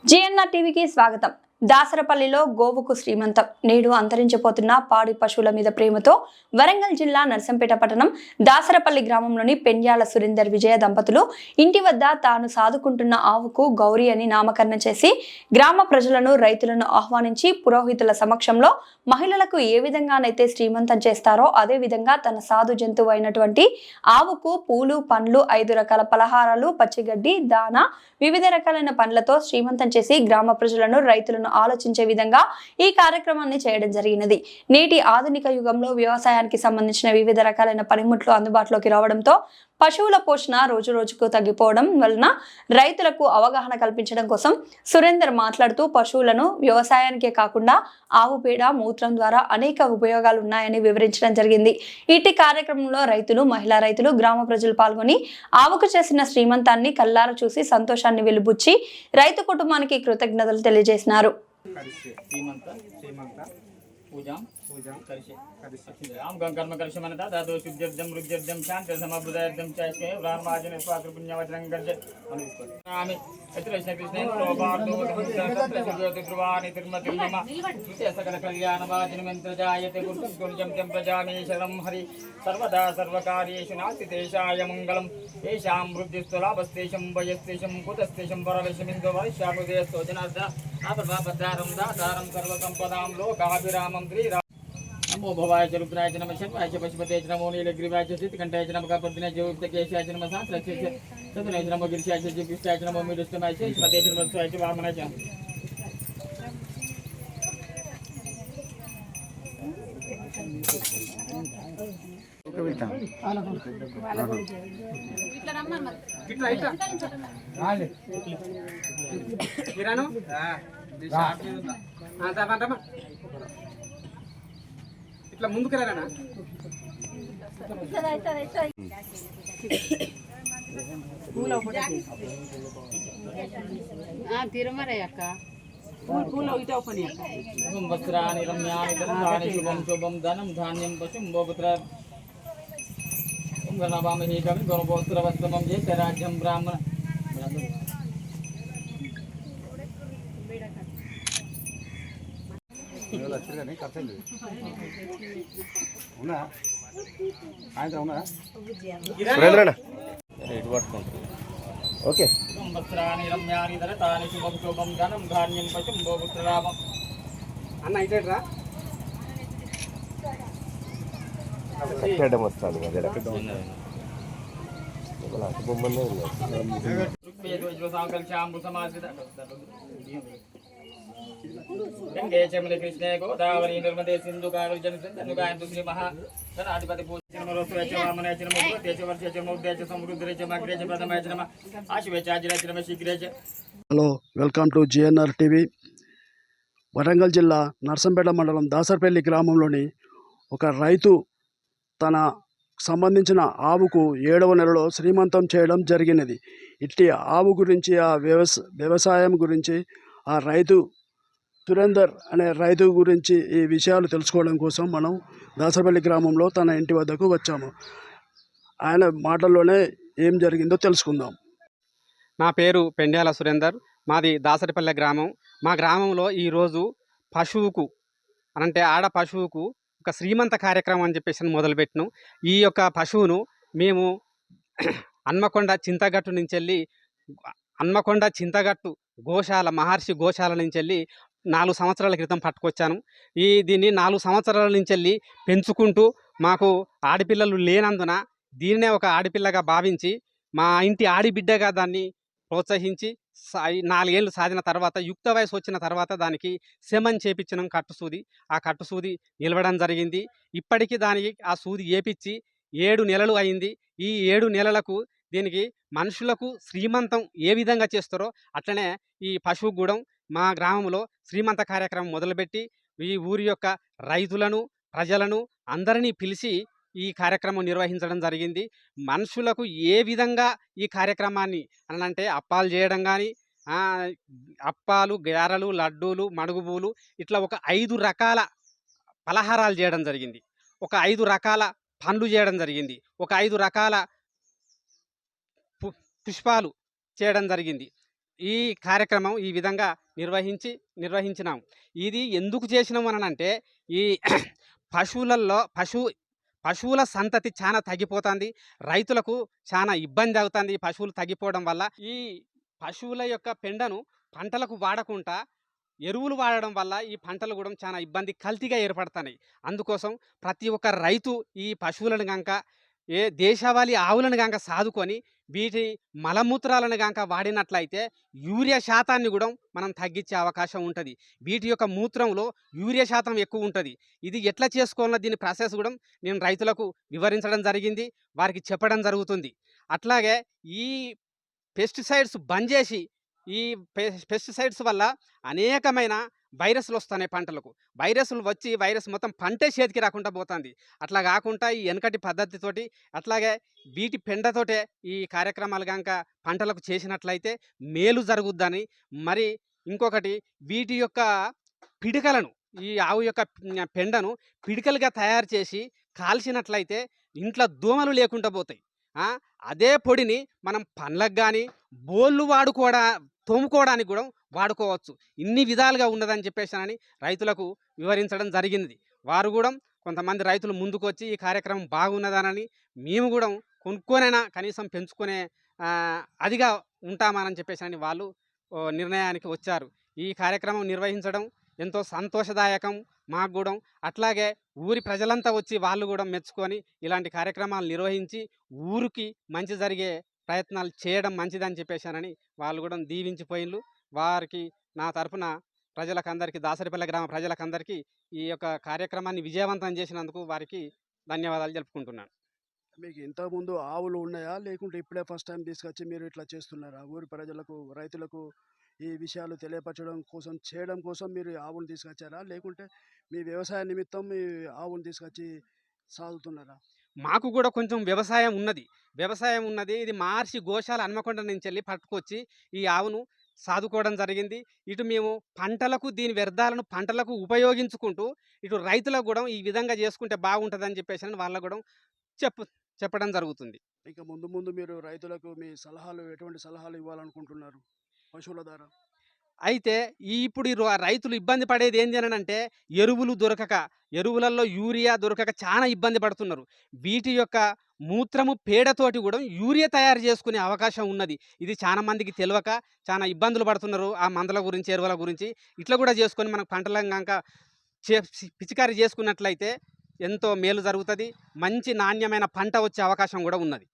GNR టీవీకి స్వాగతం. దాసరపల్లిలో గోవుకు శ్రీమంతం. నేడు అంతరించిపోతున్న పాడి పశువుల మీద ప్రేమతో వరంగల్ జిల్లా నర్సంపేట పట్టణం దాసరపల్లి గ్రామంలోని పెండ్యాల సురేందర్ విజయ దంపతులు ఇంటి వద్ద తాను సాదుకుంటున్న ఆవుకు గౌరీ అని నామకరణం చేసి గ్రామ ప్రజలను, రైతులను ఆహ్వానించి పురోహితుల సమక్షంలో మహిళలకు ఏ విధంగానైతే శ్రీమంతం చేస్తారో అదే విధంగా తన సాధు జంతువు అయినటువంటి ఆవుకు పూలు, పండ్లు, 5 రకాల పలహారాలు, పచ్చిగడ్డి, దాన, వివిధ రకాలైన పండ్లతో శ్రీమంతం చేసి గ్రామ ప్రజలను, రైతులను ఆలోచించే విధంగా ఈ కార్యక్రమాన్ని చేయడం జరిగినది. నేటి ఆధునిక యుగంలో వ్యవసాయానికి సంబంధించిన వివిధ రకాలైన పనిముట్లు అందుబాటులోకి రావడంతో పశువుల పోషణ రోజు రోజుకు తగ్గిపోవడం వలన రైతులకు అవగాహన కల్పించడం కోసం సురేందర్ మాట్లాడుతూ పశువులను వ్యవసాయానికే కాకుండా ఆవు పేడ, మూత్రం ద్వారా అనేక ఉపయోగాలు ఉన్నాయని వివరించడం జరిగింది. ఇట్టి కార్యక్రమంలో రైతులు, మహిళా రైతులు, గ్రామ ప్రజలు పాల్గొని ఆవుకు చేసిన శ్రీమంతాన్ని కల్లార చూసి సంతోషాన్ని వెలుబుచ్చి రైతు కుటుంబానికి కృతజ్ఞతలు తెలియజేసినారు. कर्म कर्षमनता दादो शुद्धम रुद्यम शांत समबुद्धम चायके ब्रह्माजन स्वात्र पुण्यवचनं गर्ज आमि कृष्ण कृष्ण प्रोभार्दो धर्मज्योति ध्रुवानि तिर्मतिर्मम नित्य सकल कल्याण वाजन मंत्र जायते गुरुजं तं प्रजामे शरणं हरि सर्वदा सर्वकार्येषु नास्ति तेषाय मंगलम तेषां वृद्धिस्तुलाभस्तेषं वयस्तेषं कुतस्तेषं परवेशमिन्दो वैश्यामुदयस्तो जनार्दन आपद्वापद्दारं दातारं सर्वसंपदां लोकाभिरामं श्री नमो भवाय च रुद्राय च नमः शर्वाय च पशुपते च नमो नीलग्रीवाय च सिद्धकण्ठाय च नमः कपर्दिनाय च उपतकेशाय च नमः सहस्राय च सदनाय च नमो गिरिशाय च जिपिष्टाय च नमो मीडुष्टमाय च श्रीमते च नमः स्वाय च वामनाय च ఇట్లా ముందుకు రానా తిరుమలయ్య అక్క వస్త్రాన్ని రమ్యాని ధనాని శుభం శుభం ధనం ధాన్యం పశుం గోపుత్ర గణవామహి కవి గణగోత్ర వస్త్రమం చేత రాజ్యం బ్రాహ్మణ ఓకే వస్త్రాన్ని రమ్యాని ధనతాని శుభం శుభం ధనం ధాన్యం పశుం గోపుత్ర రామం అన్న ఇటరా వస్తాను బొమ్మనే गंगे चमले कृष्णे गोदावरी नर्मदे सिंधु कावेरी जलसंधनु गायन्तु श्री महागणाधिपति पूज्य नमो रोस्वे च वामने च नमो भूते च वर्षे च नमो उदये च समुद्रे च मग्रे च प्रथमे च नमः आशिवे च आजिरे च नमः शीघ्रे च. Hello, welcome to GNR TV. Warangal జిల్లా నర్సంపేట మండలం దాసరపల్లి గ్రామంలోని ఒక రైతు తన సంబంధించిన ఆవుకు 7వ నెలలో శ్రీమంతం చేయడం జరిగినది. ఇట్టి ఆవు గురించి, ఆ వ్యవసాయం గురించి, ఆ రైతు సురేందర్ అనే రైతు గురించి ఈ విషయాలు తెలుసుకోవడం కోసం మనం దాసరపల్లి గ్రామంలో తన ఇంటి వద్దకు వచ్చాము. ఆయన మాటల్లోనే ఏం జరిగిందో తెలుసుకుందాం. నా పేరు పెండ్యాల సురేందర్, మాది దాసరిపల్లె గ్రామం. మా గ్రామంలో ఈరోజు పశువుకు అంటే ఆడ పశువుకు ఒక శ్రీమంత కార్యక్రమం అని చెప్పేసి మొదలుపెట్టినాం. ఈ యొక్క పశువును మేము హన్మకొండ చింతగట్టు నుంచి వెళ్ళి గోశాల మహర్షి గోశాల నుంచి వెళ్ళి 4 సంవత్సరాల క్రితం పట్టుకొచ్చాను. దీన్ని 4 సంవత్సరాల నుంచి వెళ్ళి పెంచుకుంటూ మాకు ఆడపిల్లలు లేనందున దీన్నే ఒక ఆడపిల్లగా భావించి మా ఇంటి ఆడిబిడ్డగా దాన్ని ప్రోత్సహించి 4 ఏళ్ళు సాధిన తర్వాత, యుక్త వయసు వచ్చిన తర్వాత దానికి సెమన్ చేపించినాం, కట్టుసూది. ఆ కట్టుసూది నిలవడం జరిగింది. ఇప్పటికీ దానికి ఆ సూది ఏపించి 7 నెలలు అయింది. ఈ 7 నెలలకు దీనికి మనుషులకు శ్రీమంతం ఏ విధంగా చేస్తారో అట్లనే ఈ పశువు గూడం మా గ్రామంలో శ్రీమంత కార్యక్రమం మొదలుపెట్టి ఈ ఊరి యొక్క రైతులను, ప్రజలను అందరినీ పిలిచి ఈ కార్యక్రమం నిర్వహించడం జరిగింది. మనుషులకు ఏ విధంగా ఈ కార్యక్రమాన్ని అంటే అప్పాలు చేయడం కానీ, అప్పాలు, గారెలు, లడ్డూలు, మడుగుబూలు ఇట్లా ఒక 5 రకాల పలహారాలు చేయడం జరిగింది. ఒక 5 రకాల పండ్లు చేయడం జరిగింది. ఒక 5 రకాల పుష్పాలు చేయడం జరిగింది. ఈ కార్యక్రమం ఈ విధంగా నిర్వహించినాం. ఇది ఎందుకు చేసినాం అనంటే ఈ పశువుల సంతతి చాలా తగ్గిపోతుంది. రైతులకు చాలా ఇబ్బంది అవుతుంది ఈ పశువులు తగ్గిపోవడం వల్ల. ఈ పశువుల యొక్క పెండను పంటలకు వాడకుండా ఎరువులు వాడడం వల్ల ఈ పంటలు కూడా చాలా ఇబ్బంది కల్తీగా ఏర్పడుతున్నాయి. అందుకోసం ప్రతి ఒక్క రైతు ఈ పశువులను గనక దేశవాళీ ఆవులను గనక సాదుకొని వీటి మలమూత్రాలను గనక వాడినట్లయితే యూరియా శాతాన్ని కూడా మనం తగ్గించే అవకాశం ఉంటుంది. వీటి యొక్క మూత్రంలో యూరియా శాతం ఎక్కువ ఉంటుంది. ఇది ఎట్లా చేసుకోవాలో దీని ప్రాసెస్ కూడా నేను రైతులకు వివరించడం జరిగింది, వారికి చెప్పడం జరుగుతుంది. అట్లాగే ఈ పెస్టిసైడ్స్ బంద్ చేసి ఈ పెస్టిసైడ్స్ వల్ల అనేకమైన వైరస్లు వస్తున్నాయి పంటలకు. వైరస్లు వచ్చి వైరస్ మొత్తం పంటే చేతికి రాకుండా పోతుంది. అట్లా కాకుండా ఈ వెనకటి పద్ధతితోటి అట్లాగే వీటి పెండతోటే ఈ కార్యక్రమాలు కనుక పంటలకు చేసినట్లయితే మేలు జరుగుద్దని. మరి ఇంకొకటి వీటి యొక్క పిడికలను ఈ ఆవు యొక్క పెండను పిడికలుగా తయారు చేసి కాల్చినట్లయితే ఇంట్లో దోమలు లేకుండా పోతాయి. అదే పొడిని మనం పండ్లకు కానీ బోళ్ళు తోముకోవడానికి కూడా వాడుకోవచ్చు. ఇన్ని విధాలుగా ఉన్నదని చెప్పేసానని రైతులకు వివరించడం జరిగింది. వారు కూడా కొంతమంది రైతులు ముందుకు వచ్చి ఈ కార్యక్రమం బాగున్నదానని, మేము కూడా కొనుక్కొనైనా కనీసం పెంచుకునే అదిగా ఉంటామని చెప్పేసానని వాళ్ళు నిర్ణయానికి వచ్చారు. ఈ కార్యక్రమం నిర్వహించడం ఎంతో సంతోషదాయకం మాకు కూడా. అట్లాగే ఊరి ప్రజలంతా వచ్చి వాళ్ళు కూడా మెచ్చుకొని ఇలాంటి కార్యక్రమాలు నిర్వహించి ఊరికి మంచి జరిగే ప్రయత్నాలు చేయడం మంచిదని చెప్పేశానని వాళ్ళు కూడా దీవించిపోయిన్లు. వారికి నా తరపున ప్రజలకందరికీ, దాసరిపల్లె గ్రామ ప్రజలకందరికీ ఈ యొక్క కార్యక్రమాన్ని విజయవంతం చేసినందుకు వారికి ధన్యవాదాలు తెలుపుకుంటున్నాను. మీకు ఇంతకుముందు ఆవులు ఉన్నాయా, లేకుంటే ఇప్పుడే ఫస్ట్ టైం తీసుకొచ్చి మీరు ఇట్లా చేస్తున్నారా? ఊరి ప్రజలకు, రైతులకు ఈ విషయాలు తెలియపరచడం కోసం, చేయడం కోసం మీరు ఆవును తీసుకొచ్చారా, లేకుంటే మీ వ్యవసాయ నిమిత్తం మీ ఆవును తీసుకొచ్చి సాగుతున్నారా? మాకు కూడా కొంచెం వ్యవసాయం ఉన్నది. ఇది మహర్షి గోశాల హన్మకొండ నుంచి వెళ్ళి పట్టుకొచ్చి ఈ ఆవును సాదుకోవడం జరిగింది. ఇటు మేము పంటలకు దీని వ్యర్థాలను పంటలకు ఉపయోగించుకుంటూ ఇటు రైతులకు కూడా ఈ విధంగా చేసుకుంటే బాగుంటుందని చెప్పేసి వాళ్ళకు కూడా చెప్పడం జరుగుతుంది. ఇక ముందు ముందు మీరు రైతులకు మీ సలహాలు, ఎటువంటి సలహాలు ఇవ్వాలనుకుంటున్నారు పశువుల ద్వారా? అయితే ఇప్పుడు రైతులు ఇబ్బంది పడేది ఏంటి అని అంటే ఎరువులు దొరకక, ఎరువులలో యూరియా దొరకక చాలా ఇబ్బంది పడుతున్నారు. వీటి యొక్క మూత్రము పేడతోటి కూడా యూరియా తయారు చేసుకునే అవకాశం ఉన్నది. ఇది చాలా మందికి తెలియక చాలా ఇబ్బందులు పడుతున్నారు. ఆ మందుల గురించి, ఎరువుల గురించి ఇట్లా కూడా చేసుకొని మనకు పంటలను కనుక పిచికారీ చేసుకున్నట్లయితే ఎంతో మేలు జరుగుతుంది. మంచి నాణ్యమైన పంట వచ్చే అవకాశం కూడా ఉన్నది.